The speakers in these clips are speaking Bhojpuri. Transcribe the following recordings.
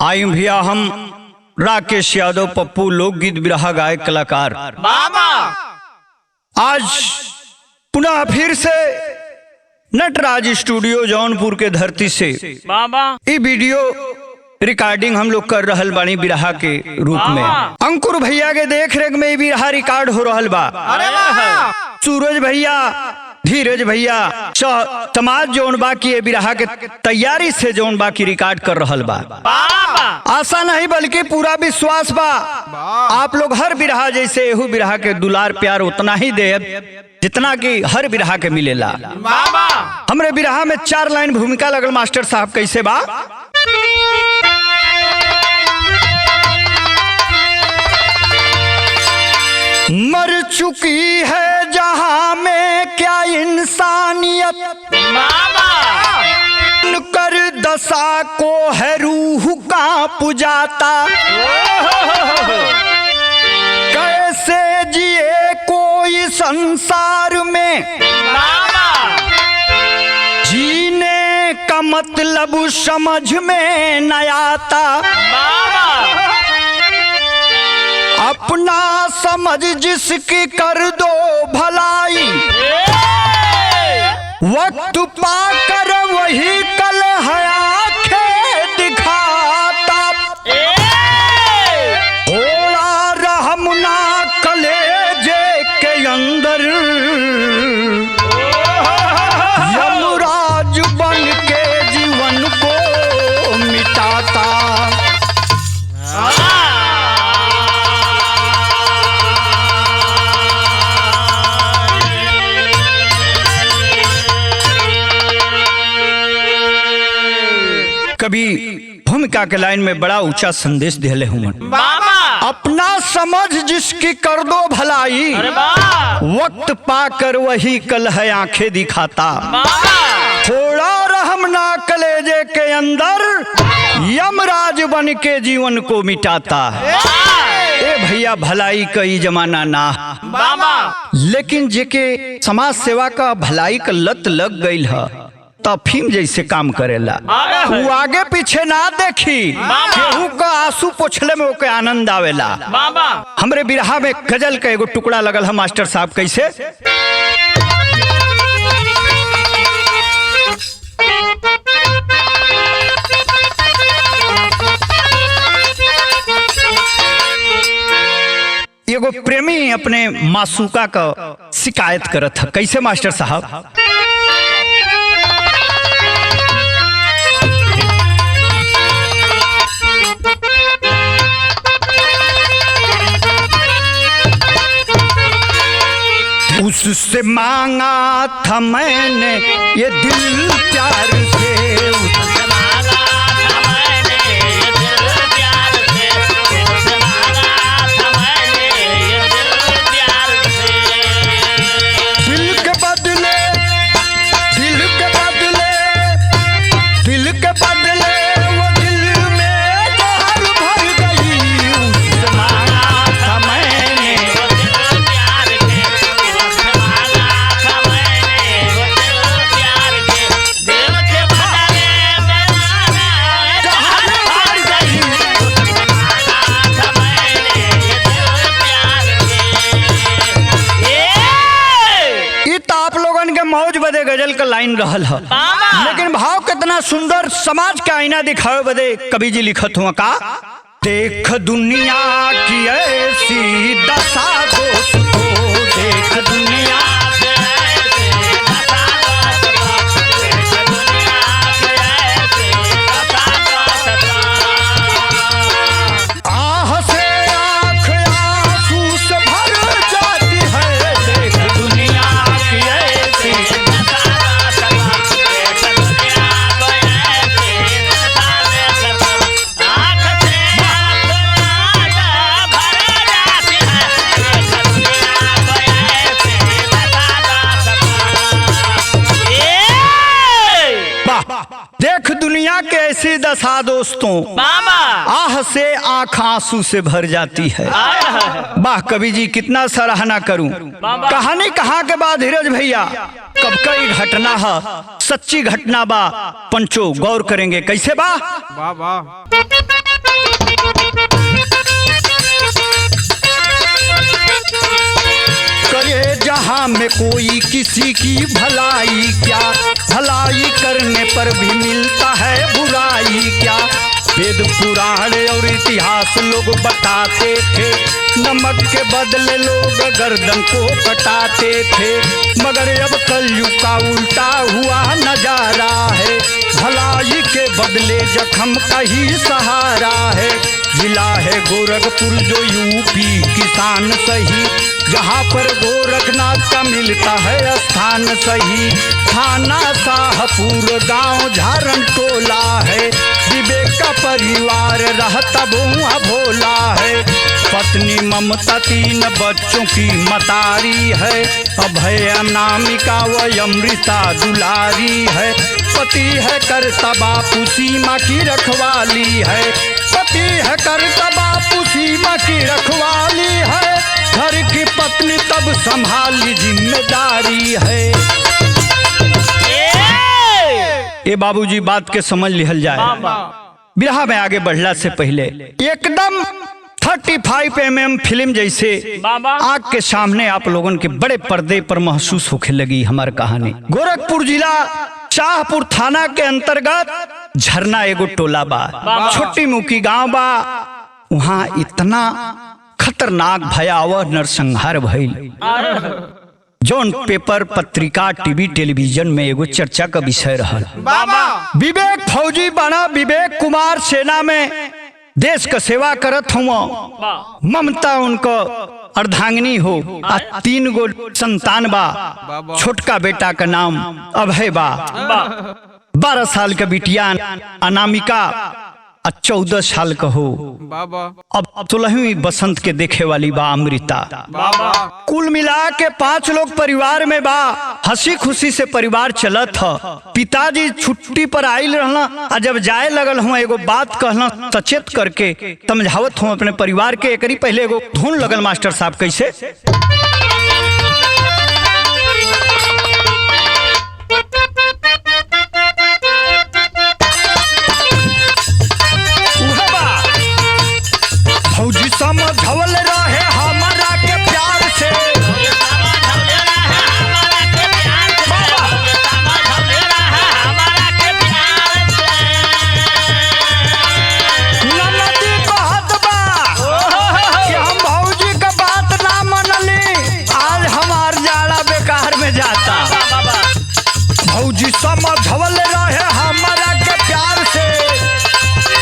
आई भैया हम राकेश यादव पप्पू लोकगीत बिरहा गायक कलाकार आज पुनः फिर से नटराज स्टूडियो जौनपुर के धरती से ये वीडियो रिकॉर्डिंग हम लोग कर रहल बानी बिरहा के रूप में। अंकुर भैया के देख रेख में बिरहा रिकॉर्ड हो रहल बा। सूरज भैया, धीरज भैया, समाज जौन बा की बिरहा के तैयारी से जौन बा की रिकॉर्ड कर रहल बा। आशा नहीं बल्कि पूरा विश्वास बा आप लोग हर बिरहा जैसे एहू बिरहा के दुलार प्यार उतना ही दे जितना कि हर बिरहा के मिलेला। हमरे बिरहा में 4 लाइन भूमिका लगल मास्टर साहब कैसे बा। मर चुकी है जहां में क्या इंसानियत, कर दशा को है रूह कांप जाता। कैसे जिए कोई संसार में, जीने का मतलब समझ में न आता। अपना समझ जिसकी कर दो भलाई, वक्त पाकर वही कल है आंखें दिखाता। थोड़ा रहम ना कलेजे के अंदर, यमराज बन के जीवन को मिटाता। कभी भूमिका के लाइन में बड़ा ऊंचा संदेश दिले हुए। अपना समझ जिसकी कर दो भलाई, वक्त पाकर वही कल है आंखें दिखाता। थोड़ा रहम ना कलेजे के अंदर, यमराज बन के जीवन को मिटाता। ए भैया भलाई का ही जमाना ना, लेकिन जेके समाज सेवा का भलाई का लत लग गई है तफीम जैसे काम करेला। वो आगे पीछे ना देखी, केहू का आंसू पोछले में ओके आनंद आवेला। हमरे बिरहा में गजल का एगो टुकड़ा लगल है मास्टर साहब कैसे। एगो प्रेमी अपने मासूका का शिकायत करत है कैसे मास्टर साहब। उससे मांगा था मैंने ये दिल प्यार से, उससे मांगा था मैंने ये दिल प्यार से, उससे मांगा था मैंने ये दिल प्यार से। दिल के बदले, दिल के बदले, दिल के बदले वो दिल में जहर भर गई। उससे मांगा था मैंने मौज बदे गजल का लाइन रहल है, लेकिन भाव कितना सुंदर समाज का आईना दिखावे बदे कवि जी लिखत हुआ का। देख दुनिया की ऐसी दशा दोस्तों, देख दुनिया देख दुनिया के ऐसी दशा दोस्तों, आह से आंख आंसू से भर जाती है। वाह कवि जी कितना सराहना करूं। कहानी कहाँ के बाद धीरज भैया कब कई घटना है, सच्ची घटना बा पंचो गौर करेंगे कैसे बा। करे जहाँ में कोई किसी की भलाई क्या, भलाई करने पर भी मिलता है बुराई क्या। वेद पुराण और इतिहास लोग बताते थे, नमक के बदले लोग गर्दन को कटाते थे। मगर अब कलयुग का उल्टा हुआ नजारा है, भलाई के बदले जख्म का ही सहारा है। जिला है गोरखपुर जो यूपी किसान सही, जहाँ पर गोरखनाथ का मिलता है स्थान सही। थाना शाहपुर गांव झारन टोला है, विवेक का परिवार रहता बुआ भोला है। पत्नी ममता 3 बच्चों की मतारी है, अभय अनामिका व अमृता दुलारी है। पति है करता बापू सीमा की रखवाली है, पति है करता बापू सीमा की रखवाली है। घर की पत्नी तब संभाली जिम्मेदारी है। ये बाबूजी बात के समझ लिहल जाए। बिरहा में आगे बढ़ला से पहले एकदम 35 mm फिल्म जैसे आग के सामने आप लोगों के बड़े पर्दे पर महसूस होने लगी हमारी कहानी। गोरखपुर जिला शाहपुर थाना के अंतर्गत झरना एगो टोला बा, छोटी मुखी गांव बा। वहाँ इतना खतरनाक भयावह नरसंहार भइल जौन पेपर पत्रिका टीवी टेलीविजन में एगो चर्चा का विषय रहल। विवेक फौजी बना, विवेक कुमार सेना में देश का सेवा करत हुआ, ममता उनको अर्धांगिनी हो। 3 गो संतान बा, छोटका बेटा का नाम अभय बा, 12 साल का बिटिया अनामिका, 14 साल का हो। अब 16वीं बसंत के देखे वाली बा अमृता। कुल मिला के 5 लोग परिवार में बा। हंसी खुशी से परिवार चलत ह। पिताजी छुट्टी पर आयल रहना, और जब जाए लगल हुआ एगो बात कहना सचेत करके समझावत हूँ अपने परिवार के। एकरी पहले एगो धुन लगल मास्टर साहब कैसे। फौजी समझवल रहे हमारा के प्यार से, ननदी कहत बा कि हम भौजी का बात ना मनली, आज हमार जाड़ा बेकार में जाता। भौजी समझवल रहे हमारा के प्यार से,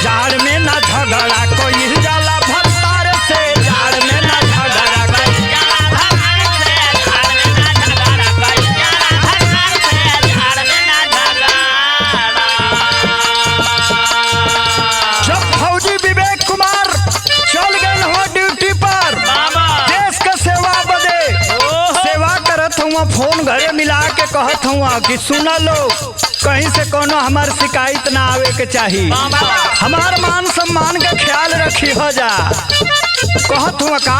जाड़ में ना झगड़ा कोई जाला फोन घरे मिला के कहत हुआ कि सुना लो, कहीं से कोनो हमार शिकायत ना आवे के चाहिए, हमार मान सम्मान का ख्याल रखी हो जा। कहत हुआ का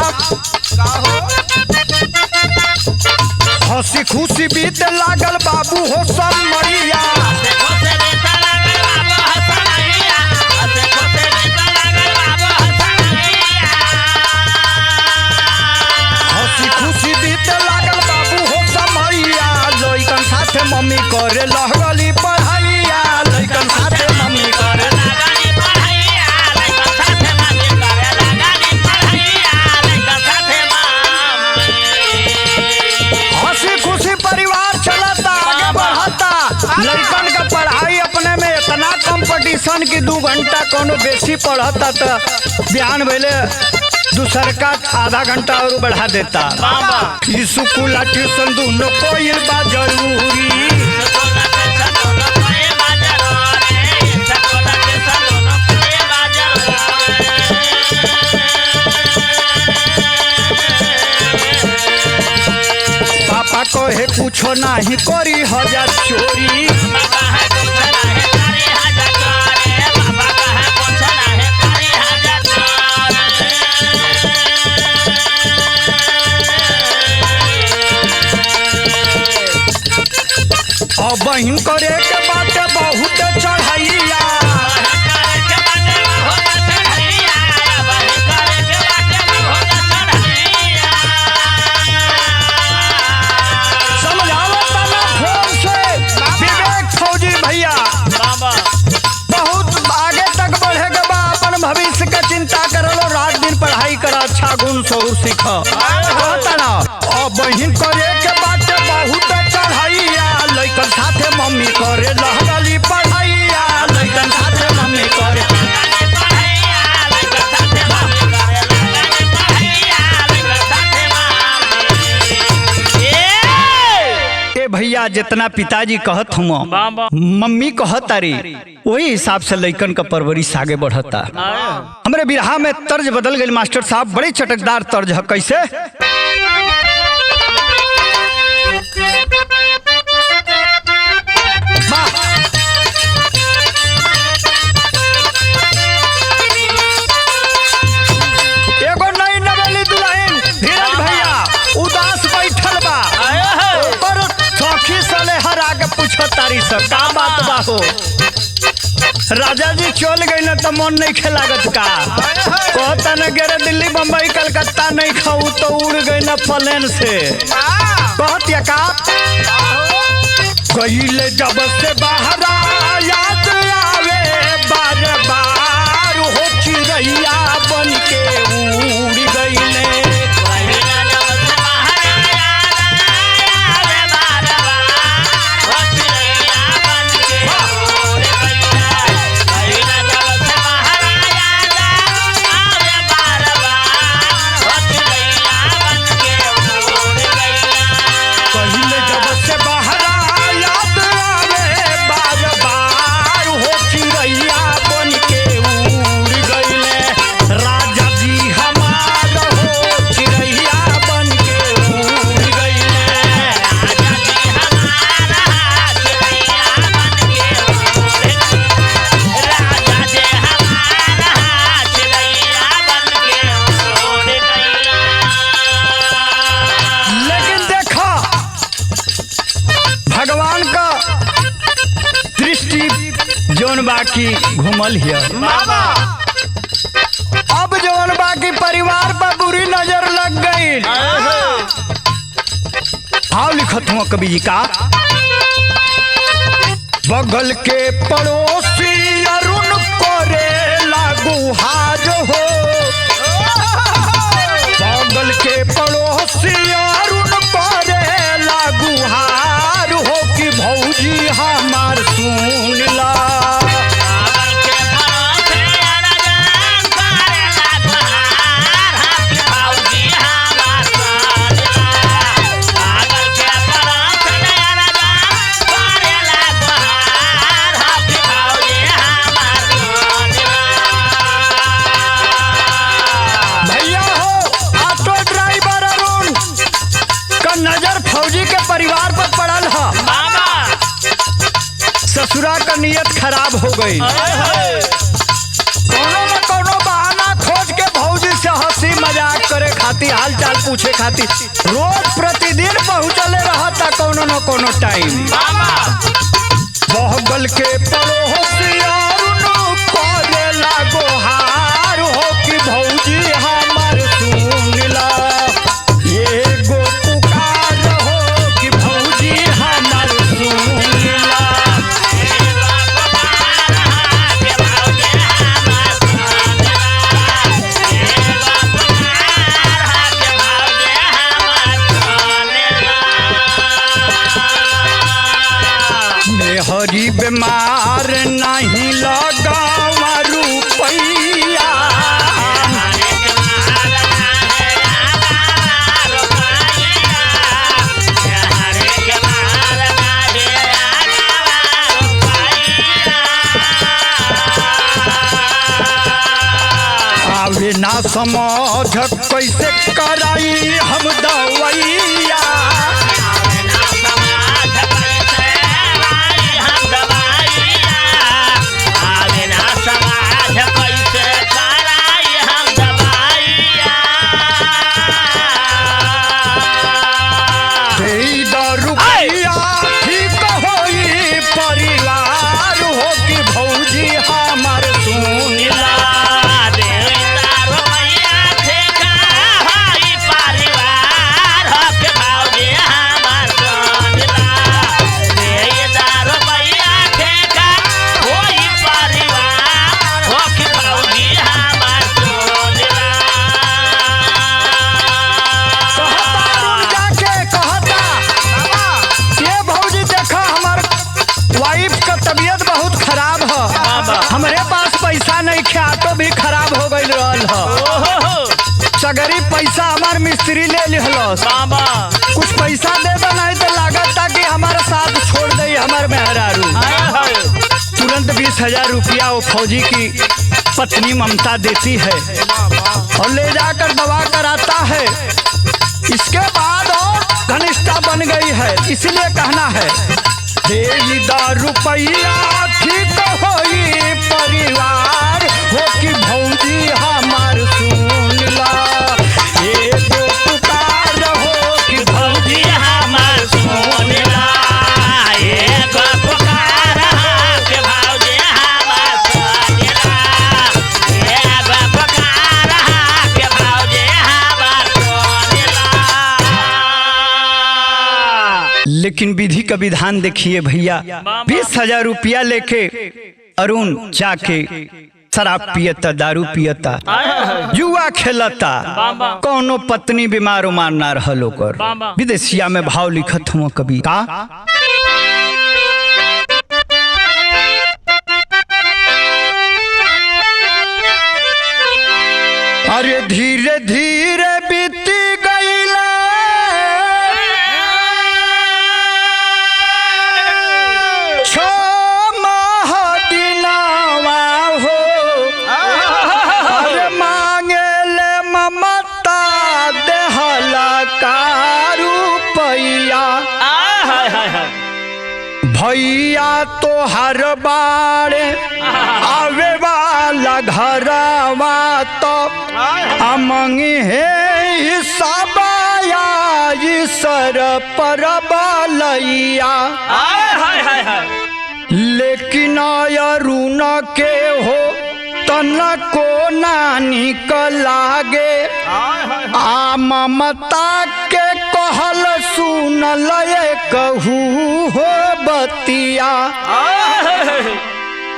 हंसी खुशी बीत लागल बाबू हो सब मरिया, हंसी खुशी बीत लागल बाबू हो समैया। लइकन साथे मम्मी करे लगली पढ़ाइया, लइकन साथे मम्मी करे लगली पढ़ाइया, लइकन साथे मम्मी करे लगली पढ़ाइया, लइकन साथे मम्मी। हंसी खुशी परिवार चलता आगे बढ़ता। लइकन का पढ़ाई अपने में इतना कंपटीशन की 2 घंटा कोनो बेसी पढ़ता तो बिहान भले दूसर का आधा घंटा और बढ़ा देता। स्कूल ट्यूशन दोनों कोई बा जरूरी, पापा कहे कुछो नहीं करी हजार चोरी, और बहन करे के बात बहुत चढ़ैया, भविष्य का चिंता करलो, रात दिन पढ़ाई कर, अच्छा गुण शौर सीख। कहता ना बहिन करे के बात बहुत चढ़ाइया, लइकन साथे मम्मी करे लहरली पढ़ाइया, लइकन साथे मम्मी करे। भैया जितना पिताजी कहत हम मम्मी कहत तारी वही हिसाब से लइकन का परवरिश आगे बढ़ता। हमरे बिरहा में तर्ज बदल गई मास्टर साहब, बड़े चटकदार तर्ज है। कैसे? एगो नई नवेली दुल्हन धीरज भैया उदास बैठल बा, हर आगे पूछो तारी सब का बात बा हो। राजा जी चल गई न तो मन नहीं खेलागत का, कहता न गेरे दिल्ली बम्बई कलकत्ता नहीं खाऊ तो उड़ गई न प्लेन से। कहत या का कहिले जब से बाहर याद आवे बार बार हो चिड़ैया बन के उड़ गईले। बाकी घूमल हिया अब जवन बाकी परिवार पर बुरी नजर लग गई। आओ लिखत हूँ कवि जी का, बगल के पड़ोसी अरुण करे लागू हाज हो, बगल के पड़ोसी अरुण करे लागू हार हो कि भौजी हमार सुन ला। परिवार पर पड़ल है, ससुरा का नियत खराब हो गई। कोनो न कोनो बहाना खोज के भौजी से हंसी मजाक करे खातिर, हाल चाल पूछे खातिर रोज प्रतिदिन पहुँचले रहता कोनो न कोनो टाइम। बगल के पड़ोसी अरुण करे लागो हार हो कि भौजी हमार सुन ला। हरी बीमार नहीं लगावा रुपैया, अभी ना समझ कैसे कराई हम दवैया। परिवार हो कि भौजी हमार सुन ला। परिवार हो कि भौजी पैसा नहीं खे, तो भी खराब हो गई रहल ह। सगरी पैसा हमार मिस्त्री ले लिहलस। कुछ पैसा दे दो नहीं तो लागत था कि हमारे साथ छोड़ दे हमारे मेहरारू। तुरंत 20,000 रुपया वो फौजी की पत्नी ममता देती है और ले जाकर दवा कराता है। इसके बाद और घनिष्ठता बन गई है, इसलिए कहना है दे 10 रुपया ठीक होई परिवार हो कि भौजी हमार सुन ला, एगो पुकार हो कि भौजी हमार सुन ला, एगो पुकार हो कि भौजी हमार सुन ला, एगो पुकार हो कि भौजी हमार सुन ला। लेकिन विधि का विधान देखिए भैया, 20,000 रुपया लेके अरुण जाके शराब पियता, दारू पियता, जुआ खेलता, कौनो पत्नी बीमार उमार ना रहल ओकर। विदेशिया में भाव लिखत हुआ कभी का अरे धीरे धीरे बीती गईला भैया तो हर बारे आवे वाला घरवा तो अमंगी है सबया सर पर बलैया। लेकिन अरुण के हो तन को ना निकलागे, आ ममता के कहल सुनल कहू हो बतिया।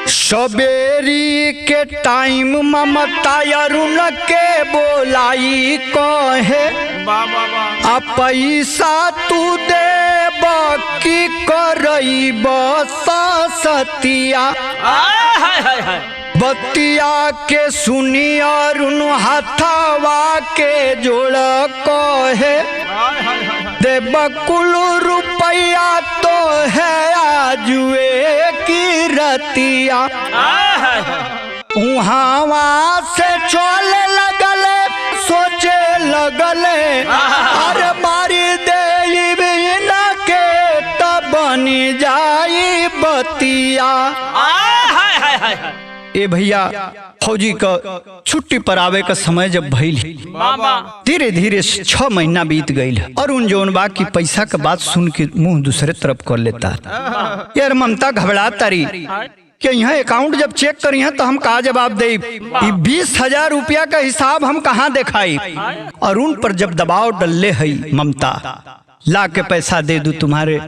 सबेरी के टाइम ममता अरुण के बोलाई कहे आ पैसा तू देब की करब सतिया। बतिया के सुनी अरुण हाथवा के जोड़ कहे देब कुल रुपया तो है आजुए की रतिया। वहाँ से चले लगले सोचे लगले अरे मारी दे के तब बनी जाई बतिया। ए भैया फौजी का छुट्टी पर आवे का समय जब भइल, धीरे धीरे 6 महीना बीत गईल और उन जौन बा की पैसा का बात सुन के मुंह दूसरे तरफ कर लेता। यार ममता घबरा तारी कि यहाँ अकाउंट जब चेक करी है तो हम कहा जवाब दे, 20,000 रुपया का हिसाब हम कहाँ दिखाई। अरुण पर जब दबाव डलले है ममता ला के पैसा दे दूं तुम्हारे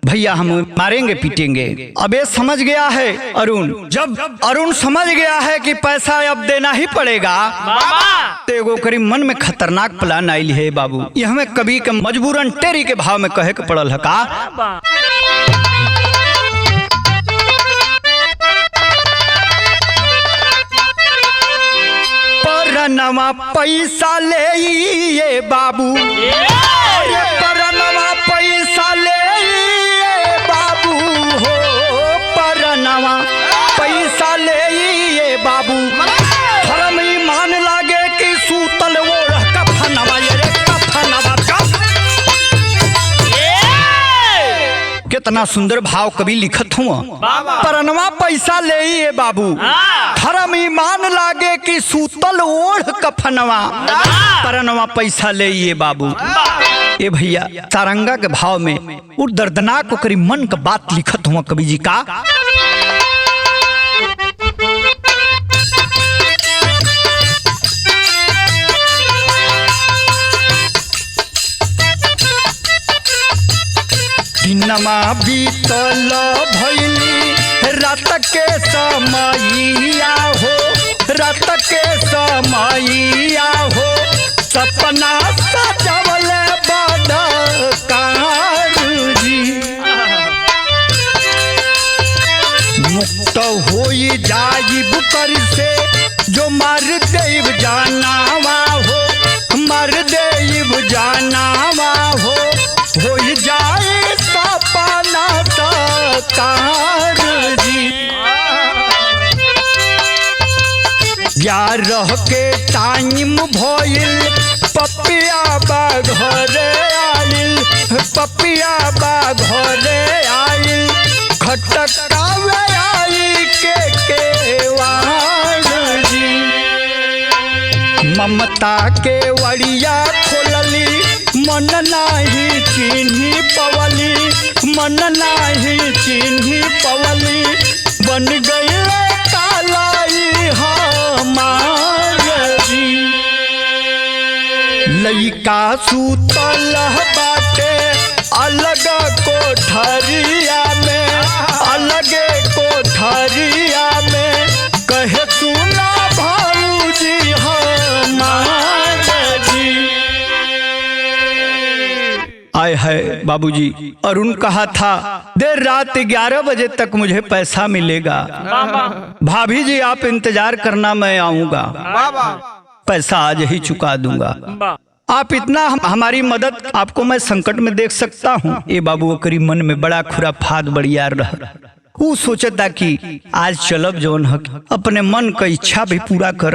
भैया, हम मारेंगे पीटेंगे। अब ये समझ गया है अरुण, जब अरुण समझ गया है कि पैसा अब देना ही पड़ेगा तो एगो करीब मन में खतरनाक प्लान आयल है बाबू। ये हमें कभी के मजबूरन टेरी के भाव में कहे के पड़ल है का। परनवा पैसा ले ये बाबू, परनवा पैसा ले ये बाबू हो, परनवा पैसा ले ये बाबू। धर्म ईमान लागे कि सूतल ओढ़ कफनवा, ये रे कफनवा कितना सुंदर भाव कभी लिखत हुआ। परनवा पैसा ले ये बाबू, धर्म ईमान लागे कि सूतल ओढ़ कफनवा, परनवा पैसा ले ये बाबू। ए भैया सारंगा के भाव में और दर्दनाक करी मन का बात लिखत हुआ कवि जी का। दिनमा बीतल भइली रात के समैया हो, रात के समैया हो, सपना सजवल मुक्त होई जाइब कर से जो मर देव जानावा हो, मर देव जानावा हो जाए सपना साकार जी। 11 के टाइम भइल पपिया बा घरे आइल, पपिया बा घरे आइल, खटकावे आई के वार जी। ममता के वड़िया खोलली मन नाही चिन्ही पवली, मन नाही चिन्ही पवली, बन गई कालाई हमार जी। लइका सुतल बाटे अलग कोठरिया में, अलगे कोठरिया में, कहे सुना भाऊजी हमार जी। आए है बाबूजी, अरुण कहा था देर रात 11 बजे तक मुझे पैसा मिलेगा। भाभी जी आप इंतजार करना, मैं आऊंगा, पैसा आज ही चुका दूंगा। आप इतना हमारी मदद, आपको मैं संकट में देख सकता हूँ। ये बाबू ओकरी मन में बड़ा खुराफात बड़ियार रह, वो सोचता कि आज चलब जौन हक अपने मन का इच्छा भी पूरा कर,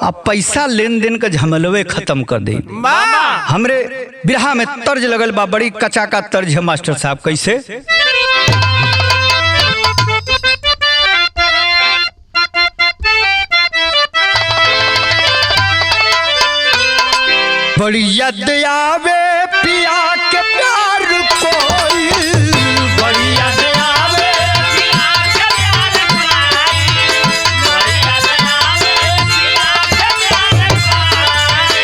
आप पैसा लेन देन का झमलवे खत्म कर दे। हमरे बिरहा में तर्ज लगल बा, बड़ी कचा का तर्ज है मास्टर साहब। कैसे? बड़ी याद आवे पिया के प्यार कोई, बड़ी याद आवे पिया के प्यार कोई, बड़ी याद आवे पिया के प्यार कोई।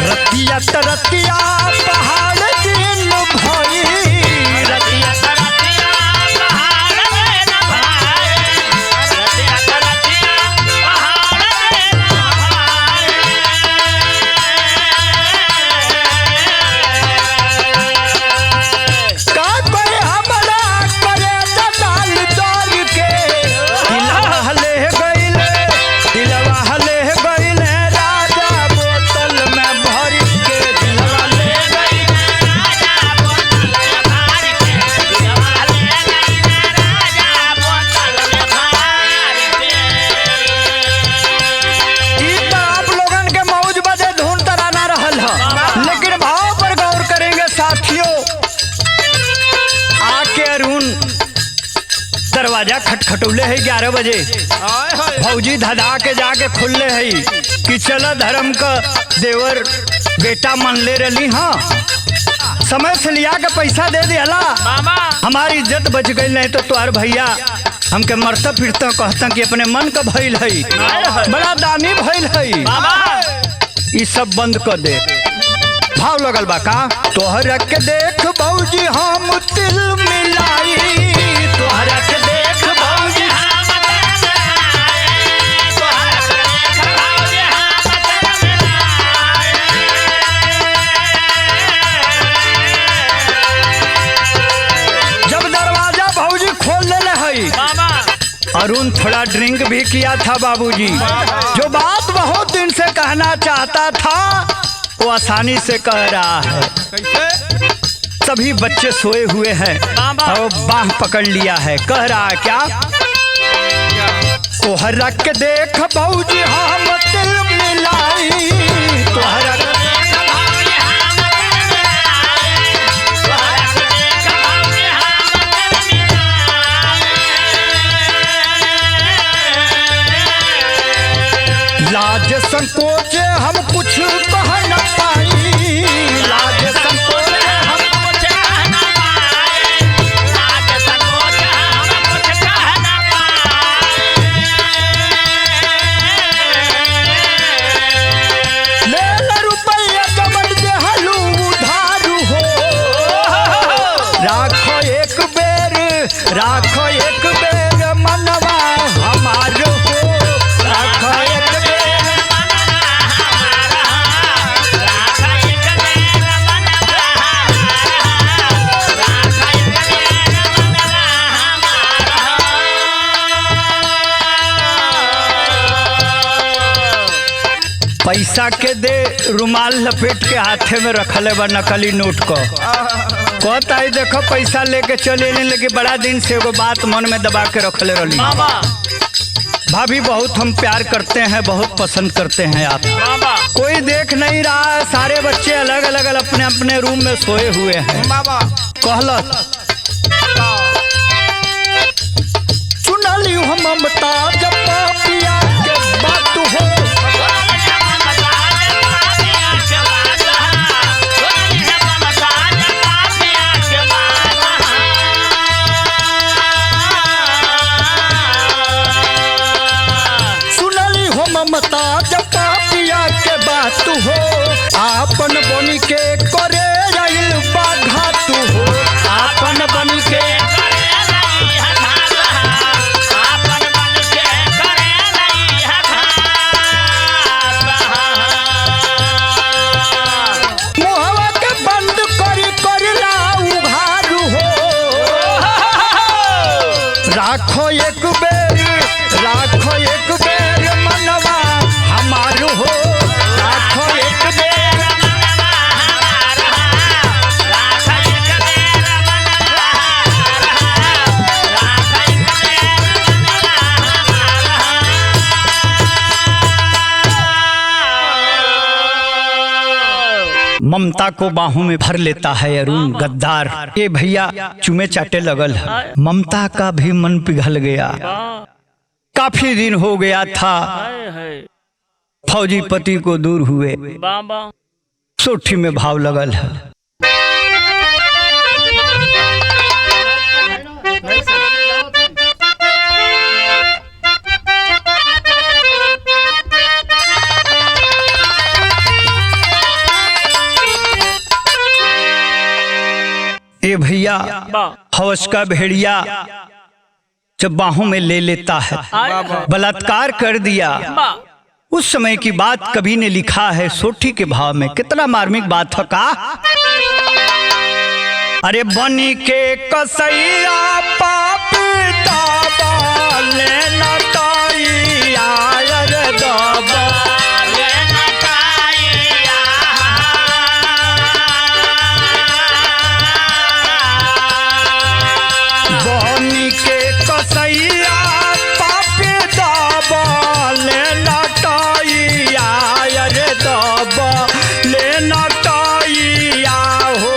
रतिया तरतिया पहाड़ दिन भई, रतिया तरतिया पहाड़ दिन भई, रतिया तरतिया दरवाजा खटखटौले है 11 बजे। फौजी धधा के जाके खुलले है कि चल धर्म का देवर बेटा मन ले रही। हाँ, समय से लिया के पैसा दे दिया, हमारी इज्जत बच गई, नहीं तो तुहार भैया हमके मरता फिरता कहता कि अपने मन का भइल है, बड़ा दानी भइल है, ये सब बंद कर दे। भाव लगल बा का? तोहरा के देख भौजी हम तिल मिलाई, तोहरा के देख भौजी हम तिल मिलाई, तोहरा के देख भौजी हम तिल मिलाई। जब दरवाजा भौजी खोल ले है, अरुण थोड़ा ड्रिंक भी किया था बाबूजी। जो बात बहुत दिन से कहना चाहता था वो आसानी से कह रहा है। सभी बच्चे सोए हुए हैं और बाह पकड़ लिया है, कह रहा है क्या? तोहरा के देख भौजी हम तिल मिलाई, तोहरा के देख भौजी हम तिल मिलाई, तोहरा के देख भौजी हम तिल मिलाई। लाज संकोच हम कुछ कह न पाई, लाज संकोच हम कुछ कह न पाई, लाज संकोच हम कुछ कह न पाई। ले ल रुपया कमर दे हलू उधारू हो, राखो एक बेर, राखो एक बेर मनवा हमार हो, राखो एक बेर मनवा हमारा। पैसा के दे रुमाल लपेट के हाथे में रखले बा नकली नोट को कहता है देखो पैसा लेके चले लेकिन बड़ा दिन से वो बात मन में दबा के रखले रही। भाभी बहुत हम प्यार करते हैं, बहुत पसंद करते हैं आप। कोई देख नहीं रहा, सारे बच्चे अलग अलग अपने अपने रूम में सोए हुए हैं। कहलत चुनली हम ममता जब पिया के बात हो ममता जब पिया के बात हो आपन बन के करे रही बाधा तू हो आपन बन के मुहवा के बंद करी कर लाऊ घारू हो राखो एक बेर मनवा हमारू हो राखो एक बेर ममता को बाहों में भर लेता है अरुण गद्दार। ये भैया चुमे चाटे लगल है, ममता का भी मन पिघल गया। काफी दिन हो गया था फौजी पति को दूर हुए, सोठी में भाव लगल है। ए भैया हवस का भेड़िया जब बाहों में ले लेता है, बलात्कार कर दिया। उस समय की बात कवि ने लिखा है सोठी के भाव में, कितना मार्मिक बात है का। अरे बनी के कसैया पापी दाबा लेना ताई आयर दाबा बनी के कसैया पापी दाबा लेना ताई आयर दाबा लेना ताई हो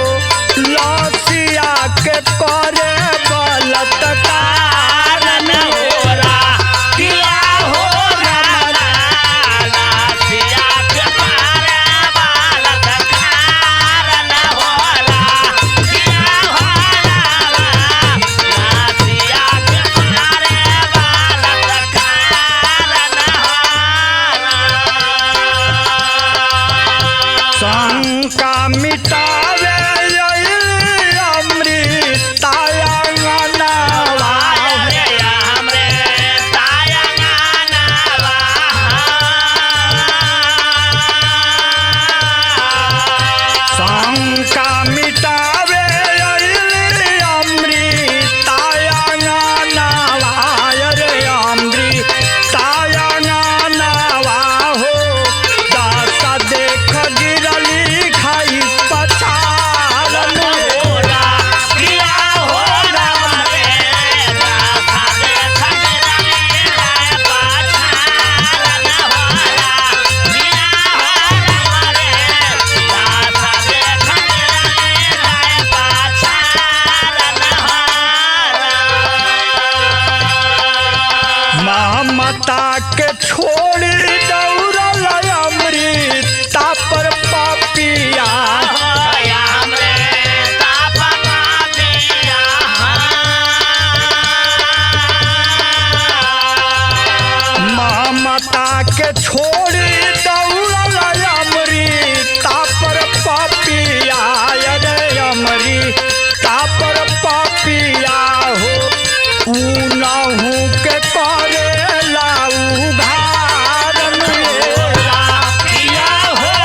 लसिया के करे बलात्कार न होला किया हो रमला लसिया के करे बलात्कार न होला किया हो लसिया के करे बलात्कार न होला। शंका मिटावे ममता के छोड़ी दौड़ल अमृता पर पापिया ममता के छोड़ी दौड़ल अमृता पर पापिया रे अमृता पर पापिया हो ऊनहू के करे लाऊ घार मेरा किया हो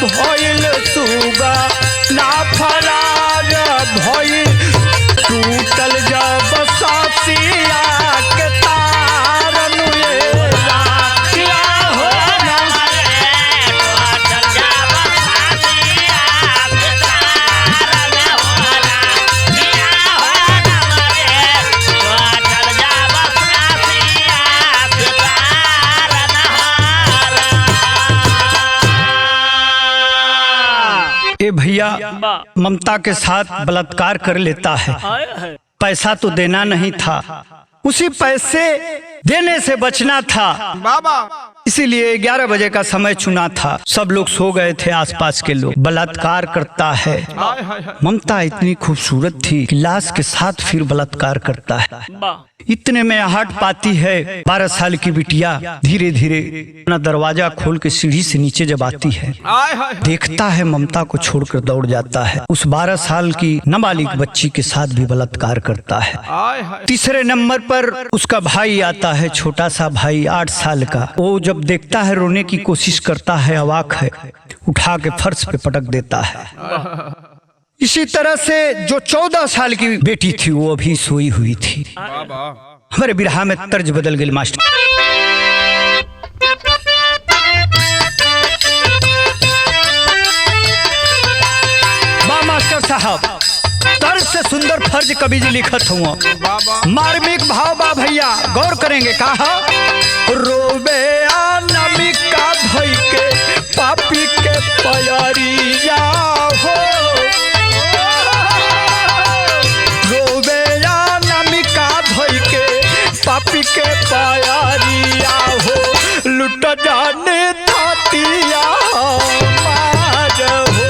भइल सुगा ना फरार भइल टूटल जब सासिया के तार नुएला किया हो ए भैया ममता के साथ बलात्कार कर लेता है। पैसा तो देना नहीं था, उसी पैसे देने से बचना था बाबा, इसीलिए 11 बजे का समय चुना था। सब लोग सो गए थे, आसपास के लोग। बलात्कार करता है। ममता इतनी खूबसूरत थी कि लाश के साथ फिर बलात्कार करता है। इतने में आहट पाती है 12 साल की बिटिया। धीरे धीरे अपना दरवाजा खोल के सीढ़ी से नीचे जब आती है, देखता है ममता को छोड़कर दौड़ जाता है। उस 12 साल की नाबालिग बच्ची के साथ भी बलात्कार करता है। तीसरे नंबर पर उसका भाई आता है, छोटा सा भाई 8 साल का। वो जब देखता है रोने की कोशिश करता है, अवाक है, उठा के फर्श पे पटक देता है। इसी तरह से जो 14 साल की बेटी थी वो अभी सोई हुई थी। हमारे बिरहा में तर्ज बदल गई मास्टर। मास्टर साहब, तर्ज से सुंदर फर्ज कवि जी लिखत हुआ। मार्मिक भाव बा भैया, गौर करेंगे। कहा रोबे नमिका धोई के पापी के प्यारिया हो, रोबे नमिका धोई के पापी के प्यारिया हो, लुट जाने थातिया मार हो।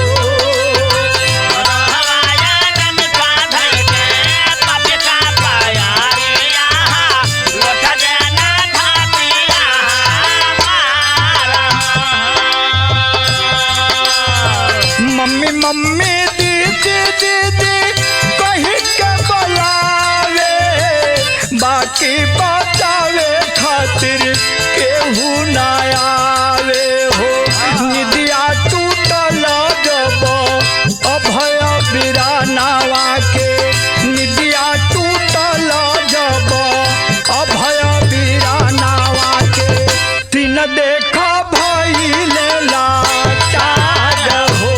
मम्मी दीदी दीदी कही के बुलावे, बाकी बचावे खातिर केहू ना आवे हो। निदिया टूटल जब अभय बिरानावा के, निदिया टूटल जब अभय बिरानावा के, तीन देखा भइले लाचार हो।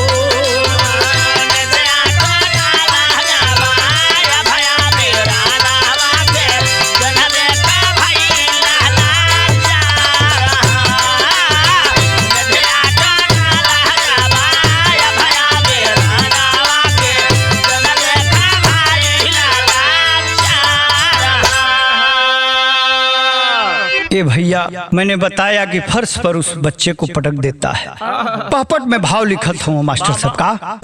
ए भैया, मैंने बताया कि फर्श पर उस बच्चे को पटक देता है। पहपट में भाव लिखत हूँ मास्टर साहब का।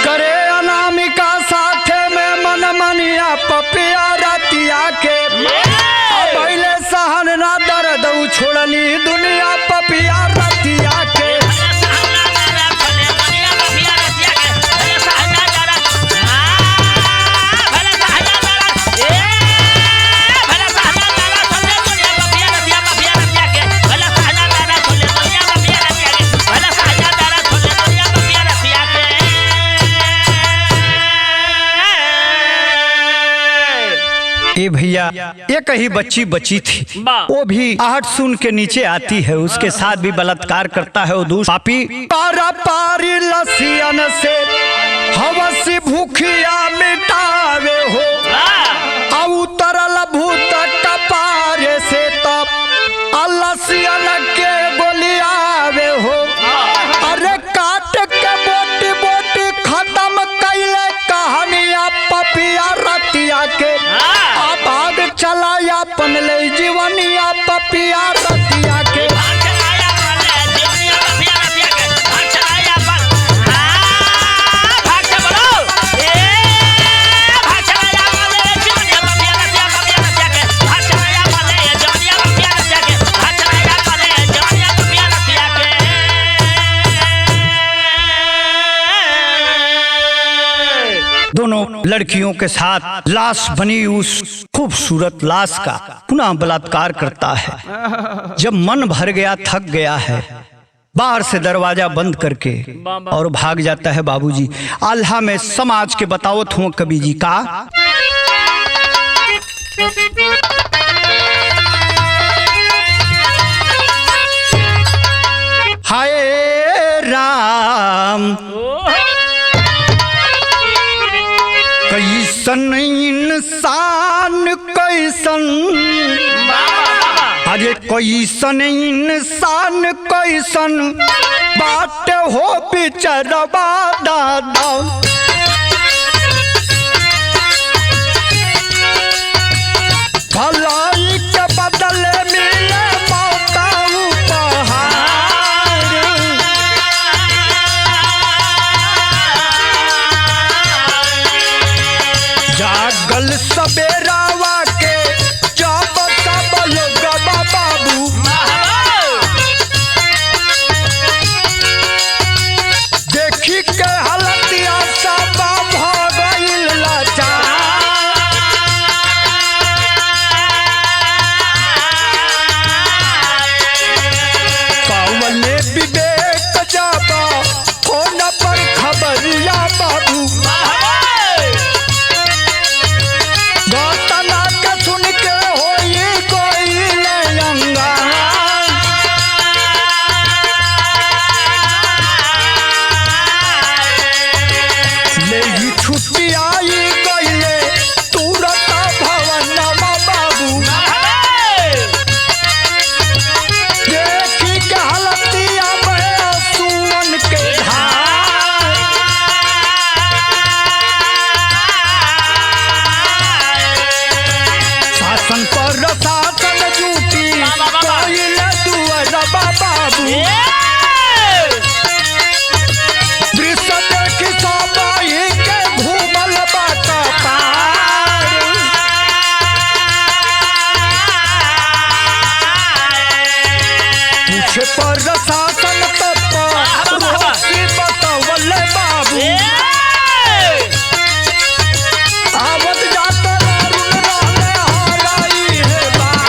करे अनामिका साथे में मन मनिया पपिया रतिया के, पहले सहन ना दर्द छोड़ली दुनिया पपिया रतिया के। ए भैया, एक ही बच्ची बची थी, वो भी आहट सुन के नीचे आती है, उसके साथ भी बलात्कार करता है वो दूसरा पापी। पारा पारी लसियन से हवसी भूखिया मिटावे हो, उतरल भूत कपारे से तब लसियन के गोलियावे हो। अरे काट के बोटी बोटी खत्म कैले कहानिया पपिया रतिया के, भाग चलाया पन ले जीवनिया पपिया रतिया के। दोनों लड़कियों के साथ लाश बनी उस खूबसूरत लाश का पुनः बलात्कार करता है। जब मन भर गया, थक गया है, बाहर से दरवाजा बंद करके और भाग जाता है। बाबूजी आल्हा में समाज के बतावत हूँ कवि जी का, हाय राम कैसन इंसान कैसन, अरे कैसन इंसान कैसन बात हो बिचरवा दादा, भलाई के बदले मिले मौका उपहार, जागल सवेरावा के जब सब लोग बाबू, देखी के हलतिया सब भगइल लाचार, कौवले विवेक जाबा फोन पर खबरिया बाबू, घटना के सुन के होई कोई लंगा, ले ही छुट्टी आई गईले तुरंत भवनमा बाबू, देखी के हलतिया में सुमन के धार, शासन पर शासन झूठी कोइले दुअर बाबू, दृश्य देखी सबाई के घूमल बाट पार, पूछे पर शासन तब रोसी बतवले बाबू, आवत जात अरुण रहले हराई है बार,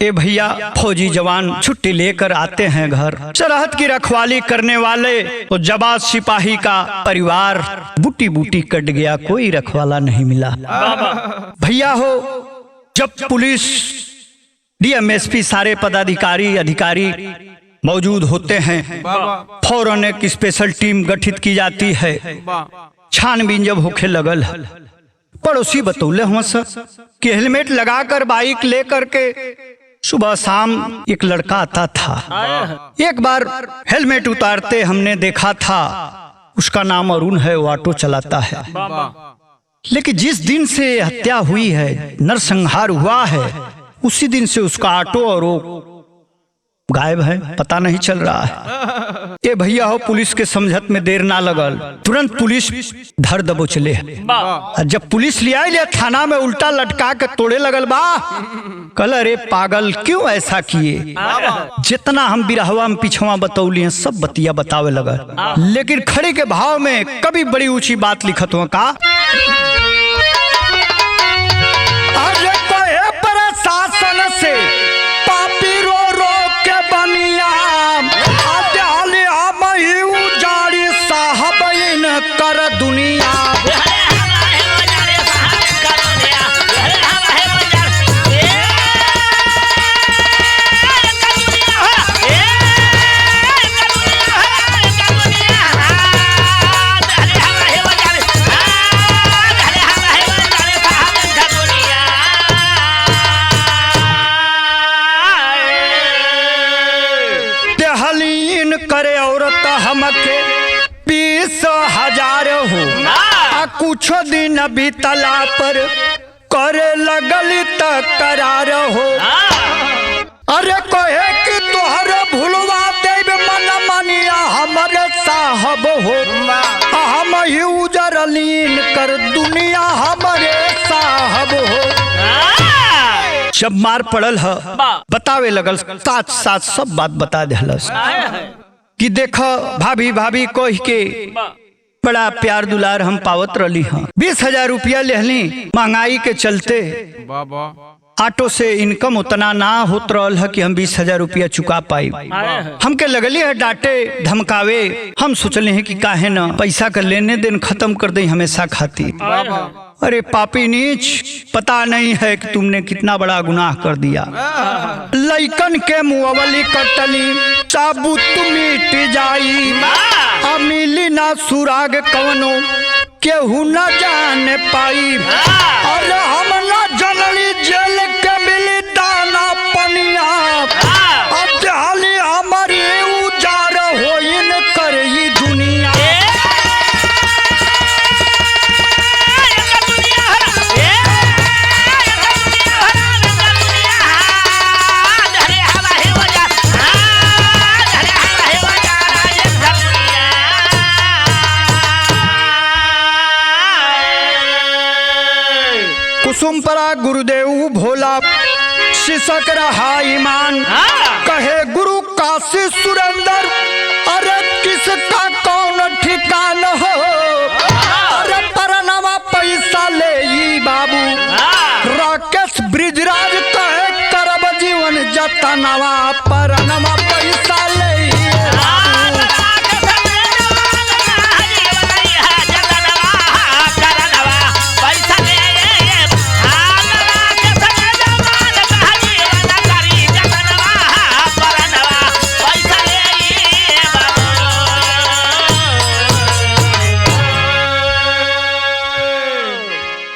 ए भैया फौजी जवान छुट्टी लेकर आते हैं घर, सरहद की रखवाली करने वाले वो जवान सिपाही का परिवार बूटी बूटी कट गया, कोई रखवाला नहीं मिला। भैया हो, जब पुलिस डीएमएसपी सारे पदाधिकारी अधिकारी मौजूद होते हैं, फौरन एक स्पेशल टीम गठित की जाती है। छानबीन जब होके लगल, पड़ोसी बतौले हम सब कि हेलमेट लगाकर बाइक लेकर के सुबह शाम एक लड़का आता था। एक बार हेलमेट उतारते हमने देखा था, उसका नाम अरुण है, वो ऑटो चलाता है। लेकिन जिस दिन से हत्या हुई है, नरसंहार हुआ है, उसी दिन से उसका ऑटो और वो गायब है, पता नहीं चल रहा है। ये भैया हो, पुलिस के समझत में देर ना लगल, तुरंत पुलिस धर दबोचले। जब पुलिस ले आई थाना में, उल्टा लटका के तोड़े लगल बा। कल अरे पागल क्यों ऐसा किए, जितना हम बिरहवा में पिछवा बतौली हैं सब बतिया बतावे लगल, लेकिन खड़े के भाव में कभी बड़ी ऊंची बात लिखत हुआ का, अरे कोई प्रशासन से पापी रो रो के बनिया, आजाली हम ही उजाड़ी साहब इन कर दुनिया, करे औरत हमके 20,000 हो, कुछ दिन बीतला पर करे लगल तकरार हो। अरे कहे कि तोहर भूलवा देव मन मनिया हमरे साहब हो, हम ही उजरलीन कर दुनिया हमरे साहब हो। जब मार पड़ल है बतावे लगल, साथ साथ सब बात बता दिलस कि देखो भाभी भाभी कह के बड़ा प्यार दुलार हम पावत रही हाँ। 20,000 रुपया लेहली, महंगाई के चलते ऑटो से इनकम उतना ना होत रहल है कि हम 20,000 रुपया चुका पाई। हमके लगली है डांटे धमकावे, हम सोचले हैं कि काहे ना पैसा का लेने देन खत्म कर दे हमेशा खाती। अरे पापी नीच, पता नहीं है कि तुमने कितना बड़ा गुनाह कर दिया। लइकन के मुअवली कटली साबुत मिट जाई, मिली ना सुराग कवनो केहू न जाने पाई। अरे हम ना जनली जेल के मिली दाना पनिया, अब हाली हमारी उजार होइन करई दुनिया। कुसुमपरा गुरुदेव भोला शिशक रहा ईमान, कहे गुरु काशी सुरेंद्र अरे किसका कौन ठिकान हो। अरे परनामा पैसा ले ई बाबू, राकेश ब्रिजराज कहे करब जीवन जतनावा।